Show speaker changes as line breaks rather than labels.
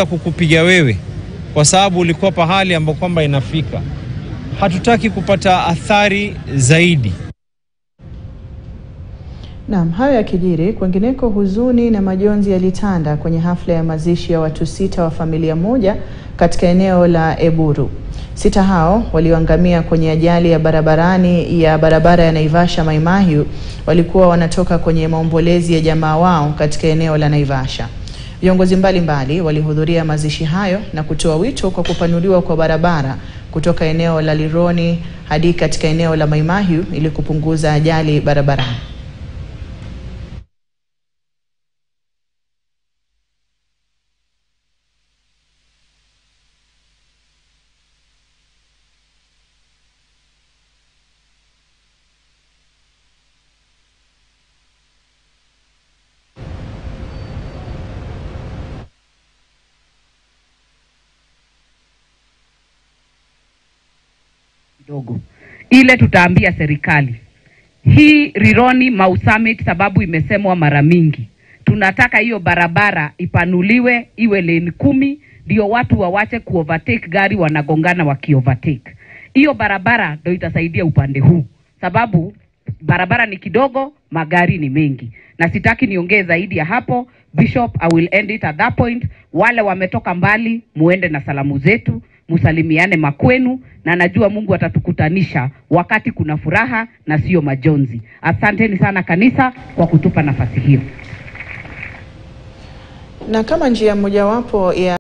kukupiga wewe kwa sababu ulikuwa pahali ambapo kwamba inafika. Hatutaki kupata athari zaidi.
Naam, hayo yakijiri, kwingineko huzuni na majonzi yalitanda kwenye hafla ya mazishi ya watu 6 wa familia moja katika eneo la Eburu. 6 hao walioangamia kwenye ajali ya barabarani ya barabara ya Naivasha Mai Mahiu walikuwa wanatoka kwenye maombolezi ya jamaa wao katika eneo la Naivasha. Viongozi mbalimbali walihudhuria mazishi hayo na kutoa wito kwa kupanuliwa kwa barabara kutoka eneo la Lironi hadi katika eneo la Mai Mahiu ili kupunguza ajali barabarani.
Dogo. Ile tutaambia serikali. Hii Rironi Mau Summit sababu imesemwa mara mingi. Tunataka hiyo barabara ipanuliwe iwe lane 10 ndio watu wawache kuovertake gari wanagongana wakiovertake. Hiyo barabara ndio itasaidia upande huu. Sababu barabara ni kidogo, magari ni mengi. Na sitaki niongee zaidi ya hapo. Bishop, I will end it at that point. Wale wametoka mbali, muende na salamu zetu, musalimiane makwenu, na najua Mungu atatukutanisha wakati kuna furaha na sio majonzi. Asanteni sana kanisa kwa kutupa nafasi hiyo.
Na kama njia mojawapo ya